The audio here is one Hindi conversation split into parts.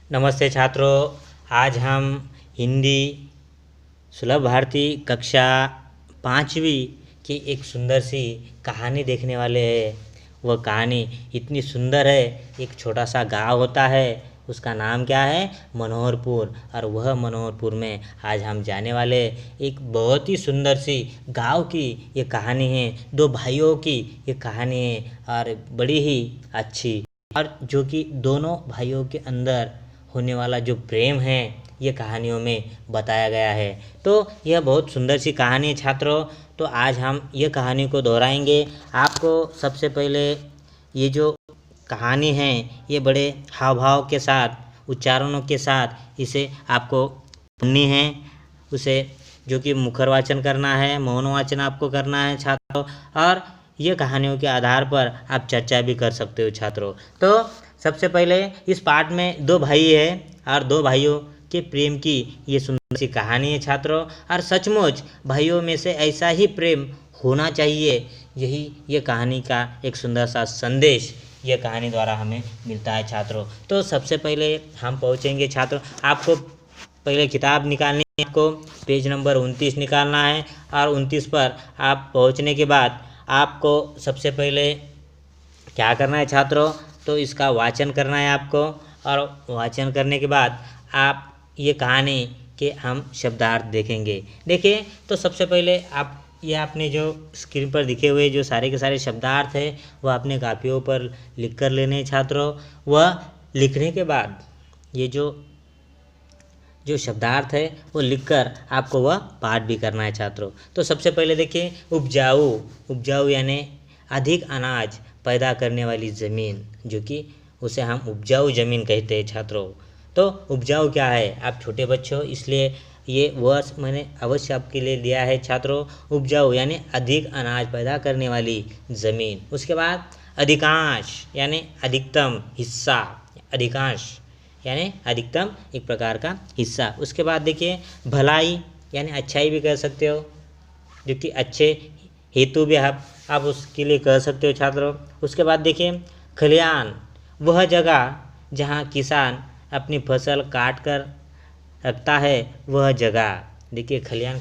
नमस्ते छात्रों। आज हम हिंदी सुलभ भारती कक्षा 5वीं की एक सुंदर सी कहानी देखने वाले हैं। वह कहानी इतनी सुंदर है। एक छोटा सा गांव होता है, उसका नाम क्या है? मनोहरपुर। और वह मनोहरपुर में आज हम जाने वाले एक बहुत ही सुंदर सी गांव की ये कहानी है। दो भाइयों की ये कहानी है और बड़ी ही अच्छी, और जो कि दोनों भाइयों के अंदर होने वाला जो प्रेम है ये कहानियों में बताया गया है। तो यह बहुत सुंदर सी कहानी है छात्रों। तो आज हम ये कहानी को दोहराएंगे। आपको सबसे पहले ये जो कहानी है ये बड़े हाव भाव के साथ, उच्चारणों के साथ इसे आपको सुननी है। उसे जो कि मुखर वाचन करना है, मौन वाचन आपको करना है छात्रों। और ये कहानियों के आधार पर आप चर्चा भी कर सकते हो छात्रों। तो सबसे पहले इस पाठ में दो भाई है और दो भाइयों के प्रेम की ये सुंदर सी कहानी है छात्रों। और सचमुच भाइयों में से ऐसा ही प्रेम होना चाहिए, यही ये कहानी का एक सुंदर सा संदेश ये कहानी द्वारा हमें मिलता है छात्रों। तो सबसे पहले हम पहुँचेंगे छात्रों। आपको पहले किताब निकालनी है, आपको पेज नंबर 29 निकालना है। और 29 पर आप पहुँचने के बाद आपको सबसे पहले क्या करना है छात्रों? तो इसका वाचन करना है आपको। और वाचन करने के बाद आप ये कहानी के हम शब्दार्थ देखेंगे। देखिए, तो सबसे पहले आप ये आपने जो स्क्रीन पर दिखे हुए जो सारे के सारे शब्दार्थ है वह अपने कापियों पर लिख कर लेने हैं छात्रों। वह लिखने के बाद ये जो शब्दार्थ है वो लिखकर आपको वह पाठ भी करना है छात्रों। तो सबसे पहले देखिए, उपजाऊ यानी अधिक अनाज पैदा करने वाली ज़मीन, जो कि उसे हम उपजाऊ ज़मीन कहते हैं छात्रों। तो उपजाऊ क्या है? आप छोटे बच्चे हो इसलिए ये वर्ड मैंने अवश्य आपके लिए दिया है छात्रों। उपजाऊ यानी अधिक अनाज पैदा करने वाली ज़मीन। उसके बाद अधिकांश यानी अधिकतम हिस्सा, अधिकांश यानी अधिकतम एक प्रकार का हिस्सा। उसके बाद देखिए, भलाई यानी अच्छाई भी कह सकते हो, जो कि अच्छे हेतु भी आप उसके लिए कह सकते हो छात्रों। उसके बाद देखिए, खलिहान वह जगह जहाँ किसान अपनी फसल काट कर रखता है, वह जगह। देखिए, खलिहान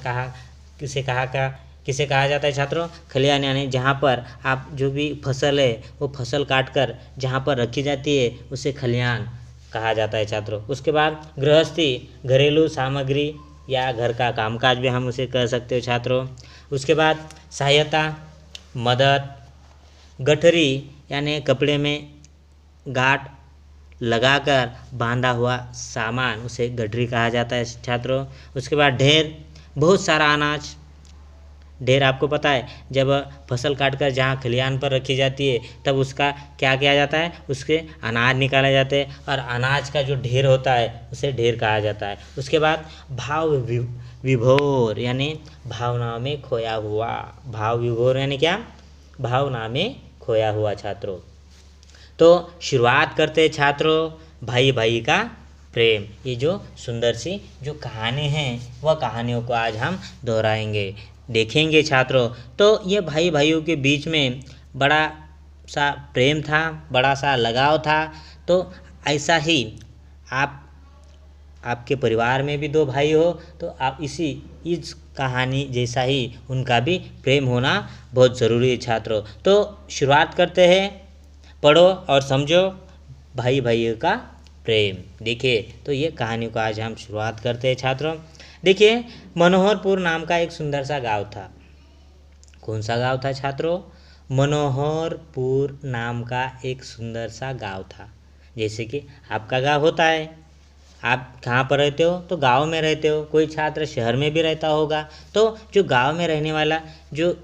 किसे कहा जाता है छात्रों? खलिहान यानी जहाँ पर आप जो भी फसल है वो फसल काट कर जहाँ पर रखी जाती है उसे खलिहान कहा जाता है छात्रों। उसके बाद गृहस्थी, घरेलू सामग्री या घर का कामकाज भी हम उसे कह सकते हो छात्रों। उसके बाद सहायता, मदद, गठरी यानी कपड़े में गांठ लगाकर बांधा हुआ सामान, उसे गठरी कहा जाता है छात्रों। उसके बाद ढेर, बहुत सारा अनाज। ढेर आपको पता है, जब फसल काटकर जहाँ खलिहान पर रखी जाती है तब उसका क्या किया जाता है? उसके अनाज निकाले जाते हैं और अनाज का जो ढेर होता है उसे ढेर कहा जाता है। उसके बाद भाव विभोर यानी भावनाओं में खोया हुआ। भाव विभोर यानी क्या? भावना में खोया हुआ छात्रों। तो शुरुआत करते हैं छात्रों, भाई भाई का प्रेम। ये जो सुंदर सी जो कहानी है वह कहानियों को आज हम दोहराएंगे, देखेंगे छात्रों। तो ये भाई भाइयों के बीच में बड़ा सा प्रेम था, बड़ा सा लगाव था। तो ऐसा ही आपके परिवार में भी दो भाई हो तो आप इस कहानी जैसा ही उनका भी प्रेम होना बहुत ज़रूरी है छात्रों। तो शुरुआत करते हैं, पढ़ो और समझो भाई भाइयों का प्रेम। देखिए, तो ये कहानी को आज हम शुरुआत करते हैं छात्रों। देखिए, मनोहरपुर नाम का एक सुंदर सा गांव था। कौन सा गांव था छात्रों? मनोहरपुर नाम का एक सुंदर सा गांव था। जैसे कि आपका गांव होता है, आप कहाँ पर रहते हो? तो गांव में रहते हो। कोई छात्र शहर में भी रहता होगा। तो जो गांव में रहने वाला जो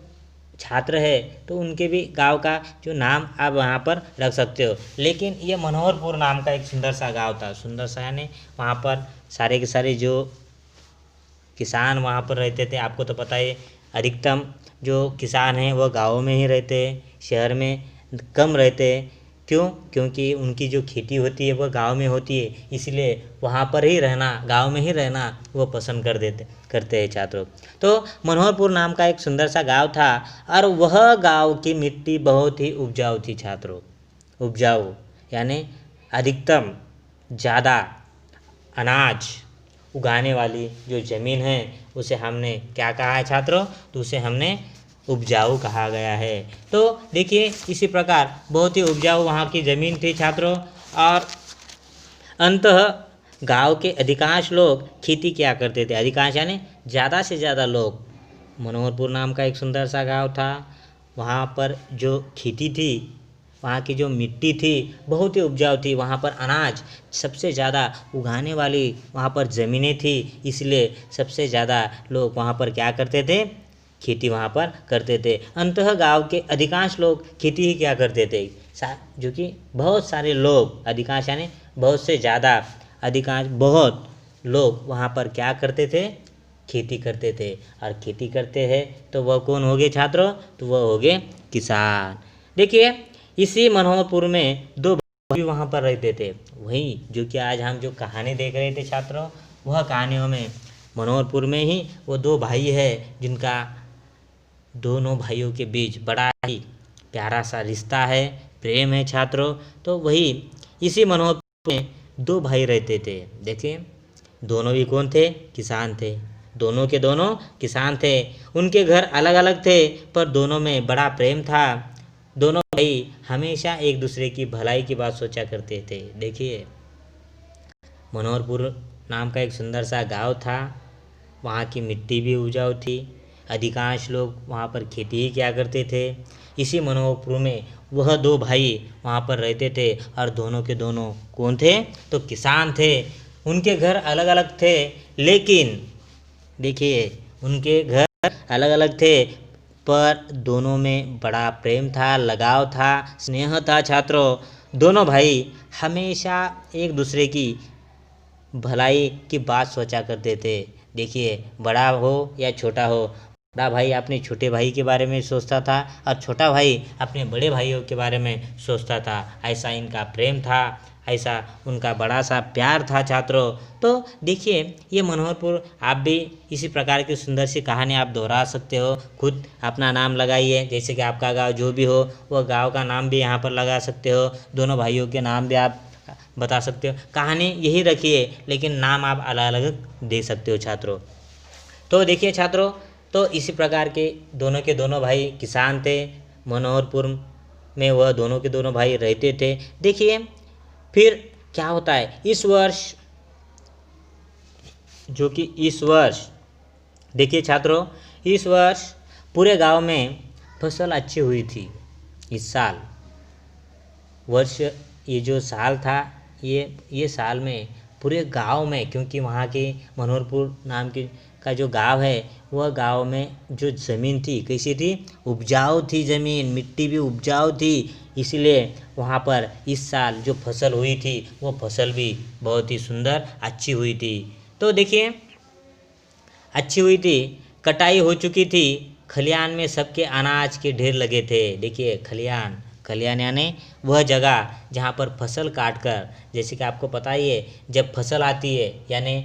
छात्र है तो उनके भी गांव का जो नाम आप वहाँ पर रख सकते हो। लेकिन ये मनोहरपुर नाम का एक सुंदर सा गांव था। सुंदर सा यानी वहाँ पर सारे के सारे जो किसान वहाँ पर रहते थे। आपको तो पता है, अधिकतम जो किसान हैं वह गाँव में ही रहते हैं, शहर में कम रहते हैं। क्यों? क्योंकि उनकी जो खेती होती है वह गांव में होती है, इसलिए वहाँ पर ही रहना, गांव में ही रहना वो पसंद करते हैं छात्रों। तो मनोहरपुर नाम का एक सुंदर सा गांव था और वह गांव की मिट्टी बहुत ही उपजाऊ थी छात्रों। उपजाऊ यानी अधिकतम ज़्यादा अनाज उगाने वाली जो ज़मीन है उसे हमने क्या कहा है छात्रों? तो उसे हमने उपजाऊ कहा गया है। तो देखिए इसी प्रकार बहुत ही उपजाऊ वहाँ की ज़मीन थी छात्रों। और अंततः गांव के अधिकांश लोग खेती क्या करते थे? अधिकांश यानी ज़्यादा से ज़्यादा लोग। मनोहरपुर नाम का एक सुंदर सा गांव था, वहाँ पर जो खेती थी, वहाँ की जो मिट्टी थी बहुत ही उपजाऊ थी, वहाँ पर अनाज सबसे ज़्यादा उगाने वाली वहाँ पर ज़मीनें थी, इसलिए सबसे ज़्यादा लोग वहाँ पर क्या करते थे? खेती वहाँ पर करते थे। अंततः गांव के अधिकांश लोग खेती ही क्या करते थे? जो कि बहुत सारे लोग, अधिकांश यानी बहुत से ज़्यादा, अधिकांश बहुत लोग वहाँ पर क्या करते थे? खेती करते थे। और खेती करते हैं तो वह कौन हो गए छात्रों? तो वह हो गए किसान। देखिए इसी मनोहरपुर में दो भाई वहाँ पर रहते थे। वही जो कि आज हम जो कहानी देख रहे थे छात्रों, वह कहानियों में मनोहरपुर में ही वो दो भाई है जिनका दोनों भाइयों के बीच बड़ा ही प्यारा सा रिश्ता है, प्रेम है छात्रों। तो वही इसी मनोहरपुर में दो भाई रहते थे। देखिए दोनों भी कौन थे? किसान थे। दोनों के दोनों किसान थे। उनके घर अलग अलग थे पर दोनों में बड़ा प्रेम था। दोनों भाई हमेशा एक दूसरे की भलाई की बात सोचा करते थे। देखिए मनोहरपुर नाम का एक सुंदर सा गांव था, वहाँ की मिट्टी भी उपजाऊ थी, अधिकांश लोग वहाँ पर खेती ही क्या करते थे। इसी मनोहरपुर में वह दो भाई वहाँ पर रहते थे और दोनों के दोनों कौन थे? तो किसान थे। उनके घर अलग अलग थे, लेकिन देखिए उनके घर अलग अलग थे पर दोनों में बड़ा प्रेम था, लगाव था, स्नेह था छात्रों। दोनों भाई हमेशा एक दूसरे की भलाई की बात सोचा करते थे। देखिए बड़ा हो या छोटा हो, बड़ा भाई अपने छोटे भाई के बारे में सोचता था और छोटा भाई अपने बड़े भाइयों के बारे में सोचता था। ऐसा इनका प्रेम था, ऐसा उनका बड़ा सा प्यार था छात्रों। तो देखिए ये मनोहरपुर, आप भी इसी प्रकार की सुंदर सी कहानी आप दोहरा सकते हो। खुद अपना नाम लगाइए, जैसे कि आपका गांव जो भी हो वह गांव का नाम भी यहाँ पर लगा सकते हो, दोनों भाइयों के नाम भी आप बता सकते हो। कहानी यही रखिए लेकिन नाम आप अलग अलग दे सकते हो छात्रों। तो देखिए छात्रों, तो इसी प्रकार के दोनों भाई किसान थे। मनोहरपुर में वह दोनों के दोनों भाई रहते थे। देखिए फिर क्या होता है, इस वर्ष जो कि इस वर्ष देखिए छात्रों, इस वर्ष पूरे गांव में फसल अच्छी हुई थी। इस साल वर्ष, ये जो साल था, ये साल में पूरे गांव में, क्योंकि वहाँ के मनोहरपुर नाम की का जो गांव है, वह गांव में जो ज़मीन थी कैसी थी? उपजाऊ थी ज़मीन, मिट्टी भी उपजाऊ थी, इसलिए वहाँ पर इस साल जो फसल हुई थी वो फसल भी बहुत ही सुंदर अच्छी हुई थी। तो देखिए अच्छी हुई थी, कटाई हो चुकी थी, खलियान में सबके अनाज के ढेर लगे थे। देखिए खलियान, खलियान यानी वह जगह जहाँ पर फसल काट कर, जैसे कि आपको पता ही है जब फसल आती है, यानी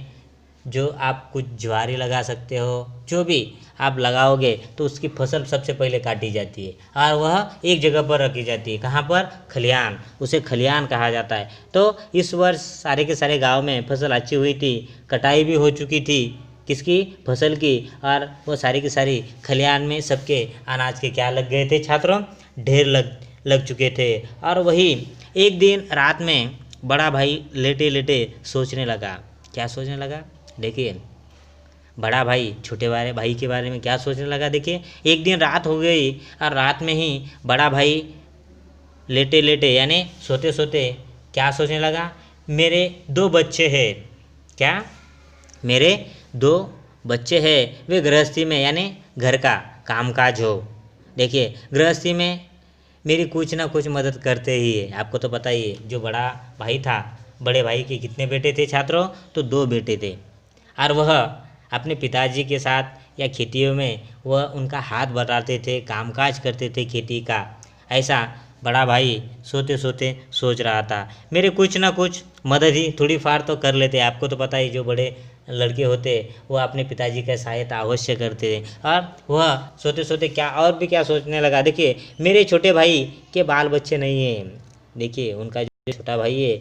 जो आप कुछ ज्वारी लगा सकते हो, जो भी आप लगाओगे तो उसकी फसल सबसे पहले काटी जाती है और वह एक जगह पर रखी जाती है। कहाँ पर? खलियान, उसे खलियान कहा जाता है। तो इस वर्ष सारे के सारे गांव में फसल अच्छी हुई थी, कटाई भी हो चुकी थी, किसकी? फसल की, और वो सारी की सारी खलियान में सबके अनाज के क्या लग गए थे छात्रों? ढेर लग चुके थे। और वही एक दिन रात में बड़ा भाई लेटे लेटे सोचने लगा। क्या सोचने लगा? देखिए बड़ा भाई छोटे भाई के बारे में क्या सोचने लगा। देखिए एक दिन रात हो गई और रात में ही बड़ा भाई लेटे लेटे यानी सोते सोते क्या सोचने लगा? मेरे दो बच्चे हैं। क्या? मेरे दो बच्चे हैं, वे गृहस्थी में यानी घर का कामकाज हो। देखिए गृहस्थी में मेरी कुछ ना कुछ मदद करते ही है। आपको तो पता ही है, जो बड़ा भाई था, बड़े भाई के कितने बेटे थे छात्रों? तो दो बेटे थे। और वह अपने पिताजी के साथ या खेतियों में वह उनका हाथ बटाते थे, कामकाज करते थे खेती का। ऐसा बड़ा भाई सोते सोते सोच रहा था, मेरे कुछ ना कुछ मदद ही थोड़ी फार तो कर लेते। आपको तो पता ही, जो बड़े लड़के होते वह अपने पिताजी का सहायता अवश्य करते थे। और वह सोते सोते क्या और भी क्या सोचने लगा। देखिए मेरे छोटे भाई के बाल बच्चे नहीं हैं। देखिए उनका जो छोटा भाई है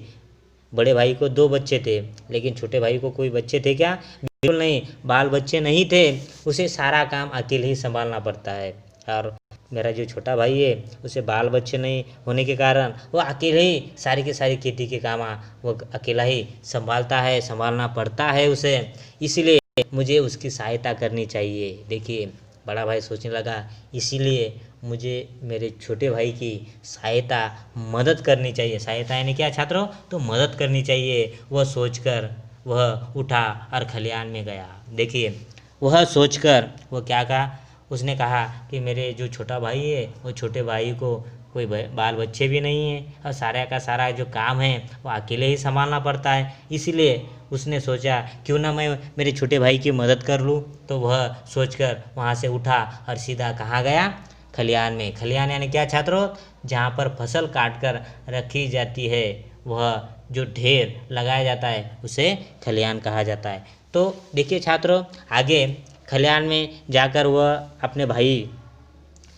बड़े भाई को 2 बच्चे थे, लेकिन छोटे भाई को कोई बच्चे थे क्या? बिल्कुल नहीं, बाल बच्चे नहीं थे। उसे सारा काम अकेले ही संभालना पड़ता है। और मेरा जो छोटा भाई है, उसे बाल बच्चे नहीं होने के कारण वो अकेले ही सारी की सारी खेती के काम वो अकेला ही संभालता है, संभालना पड़ता है उसे। इसीलिए मुझे उसकी सहायता करनी चाहिए। देखिए, बड़ा भाई सोचने लगा, इसीलिए मुझे मेरे छोटे भाई की सहायता, मदद करनी चाहिए। सहायता यानी क्या छात्रों? तो मदद करनी चाहिए। वह सोचकर वह उठा और खलिहान में गया। देखिए, वह सोचकर वो क्या कहा? उसने कहा कि मेरे जो छोटा भाई है, वो छोटे भाई को कोई बाल बच्चे भी नहीं है और सारा का सारा जो काम है वो अकेले ही संभालना पड़ता है। इसीलिए उसने सोचा, क्यों ना मैं मेरे छोटे भाई की मदद कर लूँ। तो वह सोचकर वहाँ से उठा और सीधा कहाँ गया? खलिहान में। खलिहान यानी क्या छात्रों? जहाँ पर फसल काट कर रखी जाती है, वह जो ढेर लगाया जाता है उसे खलिहान कहा जाता है। तो देखिए छात्रों, आगे खलिहान में जाकर वह अपने भाई,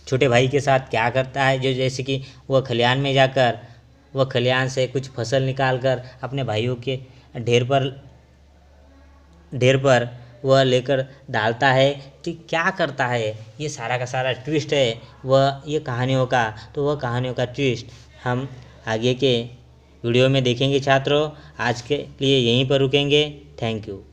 छोटे भाई के साथ क्या करता है, जो जैसे कि वह खलिहान में जाकर वह खलिहान से कुछ फसल निकाल कर अपने भाइयों के ढेर पर वह लेकर डालता है। कि क्या करता है, ये सारा का सारा ट्विस्ट है वह ये कहानियों का। तो वह कहानियों का ट्विस्ट हम आगे के वीडियो में देखेंगे छात्रों। आज के लिए यहीं पर रुकेंगे। Thank you.